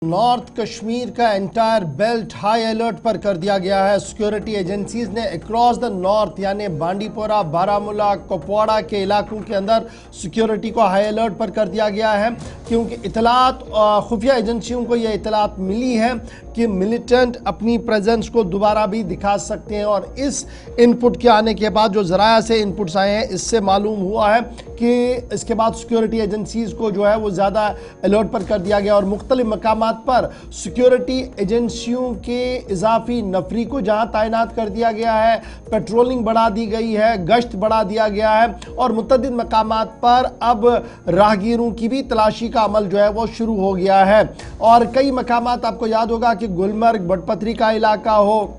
North Kashmir का entire belt high alert पर कर दिया गया है। सिक्योरिटी एजेंसीज ने अक्रॉस द नॉर्थ यानी बांडीपोरा, बारामूला, कुपवाड़ा के इलाकों के अंदर सिक्योरिटी को हाई अलर्ट पर कर दिया गया है, क्योंकि इतलात खुफिया एजेंसियों को यह इतलात मिली है कि मिलिटेंट अपनी प्रेजेंस को दोबारा भी दिखा सकते हैं। और इस इनपुट के आने के बाद जो ज़राया से इनपुट्स आए हैं, इससे मालूम हुआ है कि इसके बाद सिक्योरिटी एजेंसीज को जो है वो ज़्यादा अलर्ट पर कर दिया गया और मुख्तलिफ मकामात पर सिक्योरिटी एजेंसियों के इजाफी नफरी को जहां तैनात कर दिया गया है, पेट्रोलिंग बढ़ा दी गई है, गश्त बढ़ा दिया गया है और मुतअद्दिद मकामात पर अब राहगीरों की भी तलाशी का अमल जो है वो शुरू हो गया है। और कई मकामात आपको याद होगा कि गुलमर्ग, बटपत्री का इलाका हो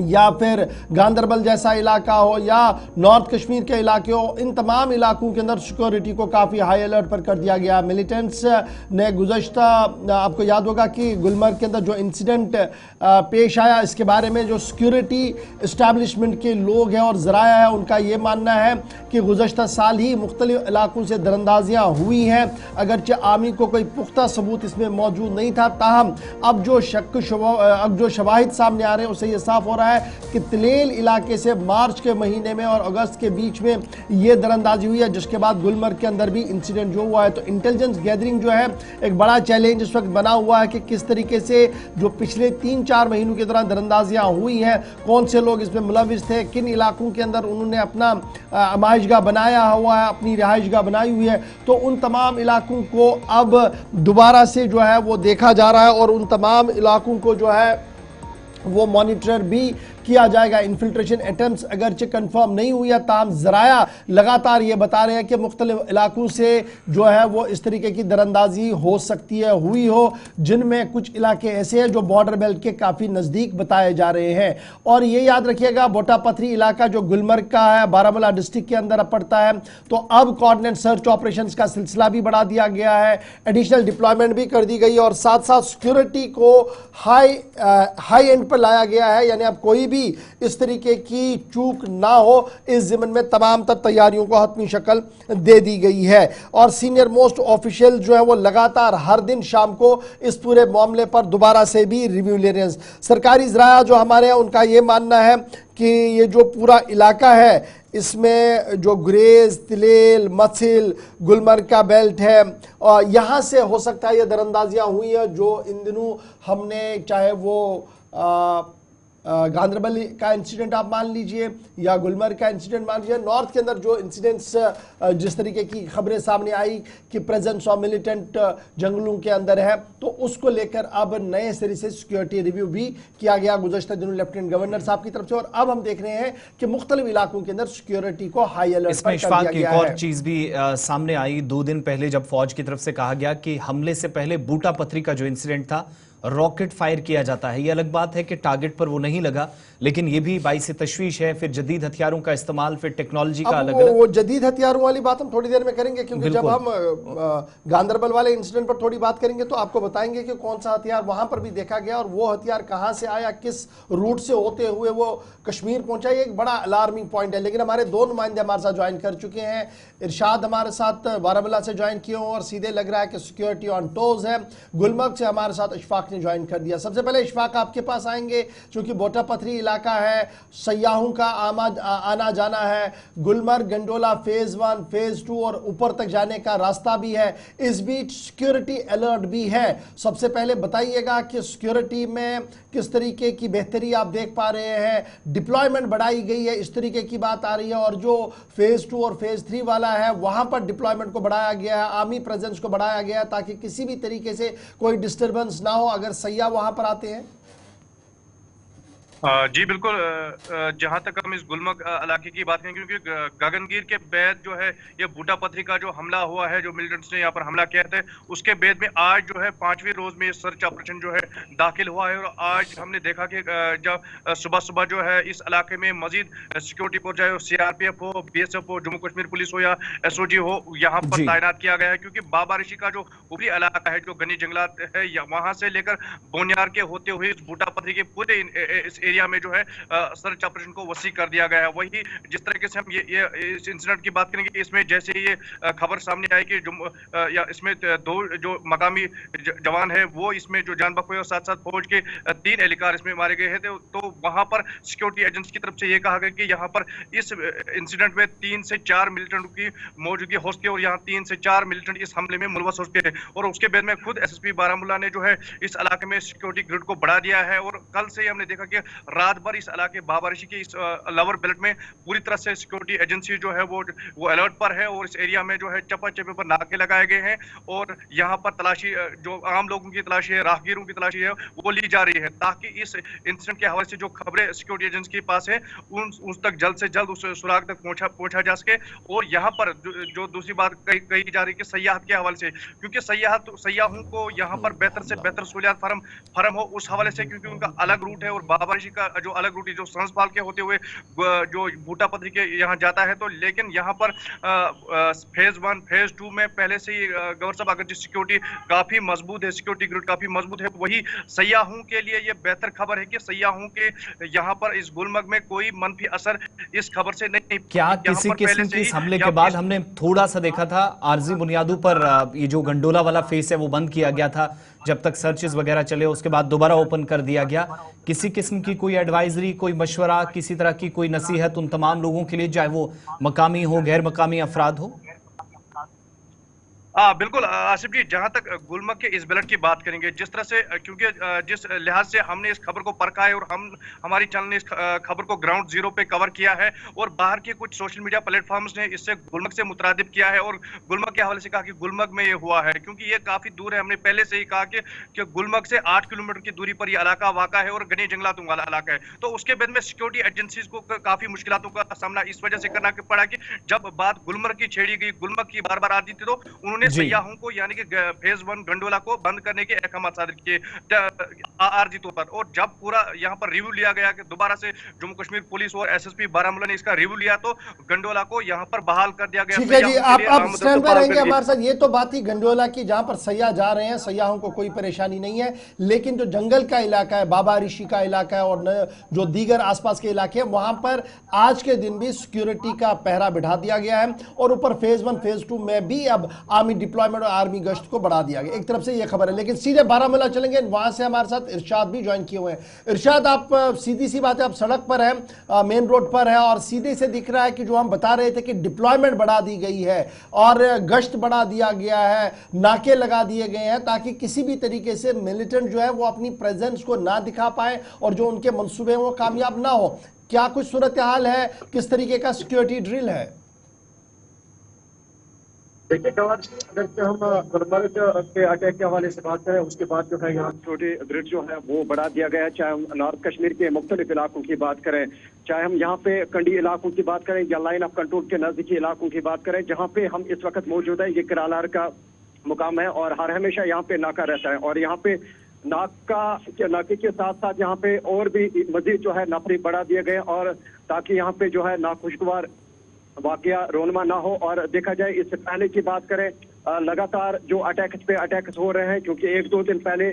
या फिर गांदरबल जैसा इलाका हो या नॉर्थ कश्मीर के इलाके हो, इन तमाम इलाकों के अंदर सिक्योरिटी को काफ़ी हाई अलर्ट पर कर दिया गया। मिलिटेंट्स ने गुज़श्ता, आपको याद होगा कि गुलमर्ग के अंदर जो इंसिडेंट पेश आया, इसके बारे में जो सिक्योरिटी इस्टेब्लिशमेंट के लोग हैं और ज़राया है, उनका ये मानना है कि गुज़श्ता साल ही मुख्तलिफ इलाकों से दरअंदाजियाँ हुई हैं, अगरचे आर्मी को कोई पुख्ता सबूत इसमें मौजूद नहीं था। ताहम अब जो शवाहिद सामने आ रहे हैं उससे ये साफ हो रहा है कि तिलेल इलाके से मार्च के महीने में और अगस्त के बीच में ये दरअंदाजी हुई है, जिसके बाद गुलमर्ग के अंदर भी इंसिडेंट जो हुआ है। तो इंटेलिजेंस गैदरिंग जो है एक बड़ा चैलेंज इस वक्त बना हुआ है कि किस तरीके से जो पिछले 3-4 महीनों के दौरान दरअंदाजियां हुई हैं, कौन से लोग इसमें मुलविस थे, किन इलाकों के अंदर उन्होंने अपना आमाइशगाह बनाया हुआ है, अपनी रिहाइशगाह बनाई हुई है। तो उन तमाम इलाकों को अब दोबारा से जो है वो देखा जा रहा है और उन तमाम इलाकों को जो है वो मॉनिटर भी किया जाएगा। इन्फिल्ट्रेशन अटेम्प्ट्स अगरचे कंफर्म नहीं हुई है, ताम ज़राया लगातार ये बता रहे हैं कि मुख्तलिफ इलाकों से जो है वो इस तरीके की दरअंदाजी हो सकती है, हुई हो, जिनमें कुछ इलाके ऐसे हैं जो बॉर्डर बेल्ट के काफ़ी नज़दीक बताए जा रहे हैं। और ये याद रखिएगा, बोटापथरी इलाका जो गुलमर्ग का है, बारामूला डिस्ट्रिक्ट के अंदर पड़ता है, तो अब कोऑर्डिनेट सर्च ऑपरेशन का सिलसिला भी बढ़ा दिया गया है, एडिशनल डिप्लॉयमेंट भी कर दी गई है और साथ साथ सिक्योरिटी को हाई एंड पर लाया गया है, यानी अब कोई भी इस तरीके की चूक ना हो, इस ज़िम्न में तमाम तर तैयारियों को हतमी शक्ल दे दी गई है। और सीनियर मोस्ट ऑफिशियल जो है वो लगातार हर दिन शाम को इस पूरे मामले पर दोबारा से भी रिव्यू ले रहे हैं। सरकारी ज़राया जो हमारे हैं उनका ये मानना है कि ये जो पूरा इलाका है, इसमें जो गुरेज, तिलेल, मथिल, गुलमर्ग का बेल्ट है, और यहाँ से हो सकता है ये दरअंदाजियाँ हुई हैं जो इन दिनों हमने, चाहे वो गांदरबल का इंसिडेंट आप मान लीजिए या गुलमर्ग का इंसिडेंट मान लीजिए, नॉर्थ के अंदर जो इंसिडेंट्स जिस तरीके की खबरें सामने आई कि प्रेजेंस ऑफ मिलिटेंट जंगलों के अंदर है, तो उसको लेकर अब नए सिरे से सिक्योरिटी रिव्यू भी किया गया गुज़श्ता दिनों लेफ्टिनेंट गवर्नर साहब की तरफ से। और अब हम देख रहे हैं कि मुख्तलिफ इलाकों के अंदर सिक्योरिटी को हाई अलर्ट पर कर दिया गया है। एक और चीज भी सामने आई 2 दिन पहले, जब फौज की तरफ से कहा गया कि हमले से पहले बूटापथरी का जो इंसिडेंट था, रॉकेट फायर किया जाता है। ये अलग बात है कि टारगेट पर वो नहीं लगा, लेकिन ये भी बाइस तशवीश है। फिर जदीद हथियारों का इस्तेमाल, फिर टेक्नोलॉजी का अलग अलग। वो जदीद हथियारों वाली बात हम थोड़ी देर में करेंगे, क्योंकि जब हम गांदरबल वाले इंसिडेंट पर थोड़ी बात करेंगे तो आपको बताएंगे कि कौन सा हथियार वहां पर भी देखा गया और वो हथियार कहां से आया, किस रूट से होते हुए वो कश्मीर पहुंचा। ये एक बड़ा अलार्मिंग पॉइंट है। लेकिन हमारे 2 नुमाइंदे हमारे साथ ज्वाइन कर चुके हैं। इरशाद हमारे साथ बारामूला से ज्वाइन किए और सीधे लग रहा है कि सिक्योरिटी ऑन टोज है। गुलमर्ग से हमारे साथ इशफाक ने ज्वाइन कर दिया। सबसे पहले इशफाक आपके पास आएंगे, क्योंकि बोटापथरी इलाका है, सयाहों का आना जाना है, गुलमर्ग गंडोला फेज 1, फेज 2 और ऊपर तक जाने का रास्ता भी है, इस बीच सिक्योरिटी अलर्ट भी है। सबसे पहले बताइएगा कि सिक्योरिटी में किस तरीके की बेहतरी आप देख पा रहे हैं, डिप्लॉयमेंट बढ़ाई गई है, इस तरीके की बात आ रही है, और जो फेज 2 और फेज 3 वाला है वहां पर डिप्लॉयमेंट को बढ़ाया गया है, आर्मी प्रेजेंस को बढ़ाया गया है, ताकि किसी भी तरीके से कोई डिस्टर्बेंस ना हो अगर सैया वहां पर आते हैं। जी बिल्कुल। जहां तक हम इस गुलमर्ग इलाके की बात करें, क्योंकि गगनगीर के बाद जो है ये बूटापथरी का जो हमला हुआ है, जो मिलिटेंट्स ने यहाँ पर हमला किया था, उसके बाद में आज जो है 5वें रोज में सर्च ऑपरेशन जो है दाखिल हुआ है। और आज हमने देखा कि जब सुबह सुबह जो है इस इलाके में मजीद सिक्योरिटी फोर्स, चाहे सीआरपीएफ हो, बीएसएफ हो, जम्मू कश्मीर पुलिस हो या एसओजी हो, यहाँ पर तैनात किया गया है। क्योंकि बाबा ऋषि का जो ऊपरी इलाका है, जो घनी जंगलात है, वहां से लेकर बोनियार के होते हुए इस बूटापथरी के पूरे इस एरिया में जो है सर्च ऑपरेशन को वसी कर दिया गया है। वही जिस तरीके से हम ये इस इंसिडेंट की बात करेंगे, इसमें जैसे ये खबर सामने आई कि या इसमें 2 जो मकामी जवान है वो इसमें जो जान बख्श हुए और साथ साथ फौज के 3 एहलकार इसमें मारे गए हैं। तो वहां पर सिक्योरिटी एजेंसी की तरफ से ये कहा गया कि यहाँ पर इस इंसिडेंट में 3 से 4 मिलिटेंट की मौजूदगी हो सकती है और यहाँ 3 से 4 मिलिटेंट इस हमले में मुलवस हो सकते हैं। और उसके बाद में खुद एसएसपी बारामूला ने जो है इस इलाके में सिक्योरिटी ग्रिड को बढ़ा दिया है और कल से हमने देखा कि रात भर इस इलाके बाबारिशी के इस लोअर बेल्ट में पूरी तरह से सिक्योरिटी एजेंसी जो है वो अलर्ट पर है और इस एरिया में जो है चप्पा चप्पे पर नाके लगाए गए हैं और यहाँ पर तलाशी जो आम लोगों की तलाशी है, राहगीरों की तलाशी है, वो ली जा रही है ताकि इस इंसिडेंट के हवाले से जो खबरें सिक्योरिटी एजेंसी के पास है उस तक जल्द से जल्द उस सुराग तक पहुंचा जा सके। और यहाँ पर जो दूसरी बात कही जा रही है कि सयाहत के हवाले से, क्योंकि सयाहों को यहाँ पर बेहतर से बेहतर सहूलियात फराहम हो उस हवाले से, क्योंकि उनका अलग रूट है और बाबारिशी का जो अलग रूट है जो संसपाल के होते हुए जो बूटा पथरी के यहाँ जाता है। तो लेकिन यहाँ पर फेज 1 फेज 2 में पहले से ही गवर्नर साहब अगर सिक्योरिटी काफी मजबूत है, सिक्योरिटी ग्रिड काफी मजबूत है, वही सयाहों के लिए ये बेहतर खबर है कि सयाहों के यहाँ पर इस गुलमर्ग में कोई मनफी असर इस खबर से नहीं। क्या किसी किस्म के इस हमले के बाद हमने थोड़ा सा देखा था आरजी बुनियादों पर ये जो गंडोला वाला फेस है वो बंद किया गया था, जब तक सर्चेस वगैरह चले उसके बाद दोबारा ओपन कर दिया गया। किसी किस्म की कोई एडवाइजरी, कोई मशवरा, किसी तरह की कोई नसीहत उन तमाम लोगों के लिए, चाहे वो मकामी हो गैर मकामी अफराद हो? बिल्कुल आसिफ जी, जहां तक गुलमर्ग के इस बेल्ट की बात करेंगे, जिस तरह से क्योंकि जिस लिहाज से हमने इस खबर को परखा है और हमारी चैनल ने इस खबर को ग्राउंड जीरो पे कवर किया है और बाहर के कुछ सोशल मीडिया प्लेटफॉर्म्स ने इससे गुलमर्ग से मुतरादिब किया है और गुलमर्ग के हवाले से कहा कि गुलमर्ग में ये हुआ है, क्योंकि ये काफी दूर है। हमने पहले से ही कहा कि गुलमर्ग से 8 किलोमीटर की दूरी पर यह इलाका वाक़ा है और घने जंगलातों वाला इलाका है। तो उसके बाद में सिक्योरिटी एजेंसीज को काफी मुश्किलों का सामना इस वजह से करना पड़ा कि जब बात गुलमर्ग की छेड़ी गई, गुलमर्ग की बार बार आती थी, तो उन्होंने सयाहों को यानी कि फेज 1 गंडोला को बंद करने के अहकाम सादिर किए आरजी तौर पर। और जब पूरा यहाँ पर रिव्यू लिया गया कि दोबारा से जम्मू कश्मीर पुलिस और एसएसपी बारामूला ने इसका रिव्यू लिया, तो गंडोला को यहाँ पर बहाल कर दिया गया। ठीक है जी, आप स्टैंड पर रहेंगे हमारे साथ। ये तो बात ही गंडोला की जहां पर सयाह जा रहे हैं, सयाहों को कोई परेशानी नहीं है, लेकिन जो जंगल का इलाका है, बाबा ऋषि का इलाका है और जो दीगर आसपास के इलाके हैं, वहां पर आज के दिन भी सिक्योरिटी का पहरा बिठा दिया गया है और ऊपर फेज 1 फेज 2 में भी अब आर्मी डिप्लॉयमेंट और आर्मी गश्त को बढ़ा दिया गया। एक तरफ से यह खबर है, लेकिन सीधे बारामूला चलेंगे, वहां से हमारे साथ इरशाद भी ज्वाइन किए हुए हैं। इरशाद, आप सीधी सी बात है, आप सड़क पर हैं, मेन रोड पर है और सीधे से दिख रहा है कि जो हम बता रहे थे कि डिप्लॉयमेंट बढ़ा दी गई है और गश्त बढ़ा दिया गया है, नाके लगा दिए गए हैं ताकि किसी भी तरीके से मिलिटेंट जो है वो अपनी प्रेजेंस को ना दिखा पाए और जो उनके मंसूबे वो कामयाब ना हो। क्या कुछ सूरत हाल है, किस तरीके का सिक्योरिटी ड्रिल है? देखिए अगर हम गुलमर्ग के अटैक के हवाले से बात करें, उसके बाद जो है यहाँ छोटे ग्रिड जो है वो बढ़ा दिया गया है। चाहे हम नॉर्थ कश्मीर के मुख्तलिफ इलाकों की बात करें, चाहे हम यहाँ पे कंडी इलाकों की बात करें या लाइन ऑफ कंट्रोल के नजदीकी इलाकों की बात करें, जहाँ पे हम इस वक्त मौजूद है, ये किरालार का मुकाम है और हर हमेशा यहाँ पे नाका रहता है। और यहाँ पे नाके के साथ साथ यहाँ पे और भी मजीद जो है नफरी बढ़ा दिए गए और ताकि यहाँ पे जो है नाखुशगवार वाकया रोनमा ना हो। और देखा जाए इससे पहले की बात करें, लगातार जो अटैक्स हो रहे हैं, क्योंकि 1-2 दिन पहले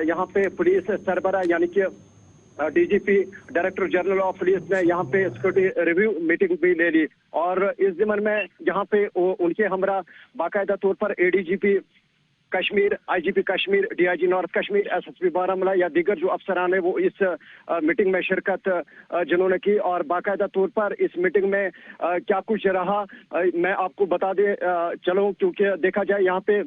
यहाँ पे पुलिस सरबरा यानी कि DGP director general of police ने यहाँ पे सिक्योरिटी रिव्यू मीटिंग भी ले ली और इस ज़िम्मन में यहाँ पे उनके हमरा बाकायदा तौर पर ADGP Kashmir, IGP Kashmir, DIG north Kashmir, SSP Baramulla या दीगर जो अफसरान है वो इस मीटिंग में शिरकत जिन्होंने की और बाकायदा तौर पर इस मीटिंग में क्या कुछ रहा मैं आपको बता दे चलूं, क्योंकि देखा जाए यहाँ पे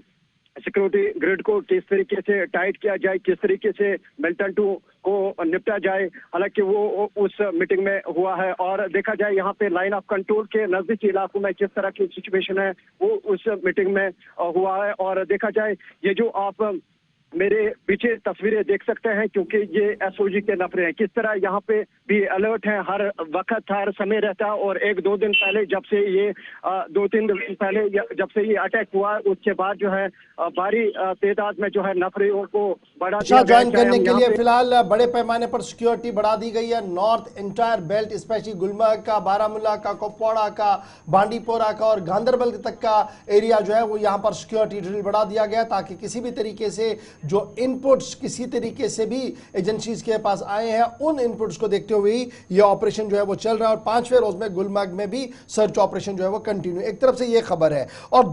सिक्योरिटी ग्रिड को किस तरीके से टाइट किया जाए, किस तरीके से मिलिटेंटों को निपटा जाए, हालांकि वो उस मीटिंग में हुआ है। और देखा जाए यहाँ पे लाइन ऑफ कंट्रोल के नजदीकी इलाकों में किस तरह की सिचुएशन है वो उस मीटिंग में हुआ है। और देखा जाए ये जो आप मेरे पीछे तस्वीरें देख सकते हैं, क्योंकि ये एसओजी के नफरे हैं, किस तरह यहाँ पे भी अलर्ट हैं, हर वक्त हर समय रहता है। और 1-2 दिन पहले जब से ये 2-3 दिन पहले जब से ये अटैक हुआ, उसके बाद जो है भारी तादाद में जो है नफरियों को बढ़ा दिया गया। ज्वाइन करने के लिए फिलहाल बड़े पैमाने पर सिक्योरिटी बढ़ा दी गई है। North entire belt specially Gulmarg का, बारामूला का, कुपवाड़ा का, बांडीपोरा का और गांधरबल तक का एरिया जो है वो यहाँ पर सिक्योरिटी ड्रिल बढ़ा दिया गया, ताकि किसी भी तरीके से जो इनपुट्स किसी तरीके से भी एजेंसीज के पास आए हैं, उन इनपुट्स को देखते हुए ही ये ऑपरेशन जो है वो चल रहा है। और 5वें रोज में गुलमर्ग में भी सर्च ऑपरेशन जो है वो कंटिन्यू, एक तरफ से ये खबर है। और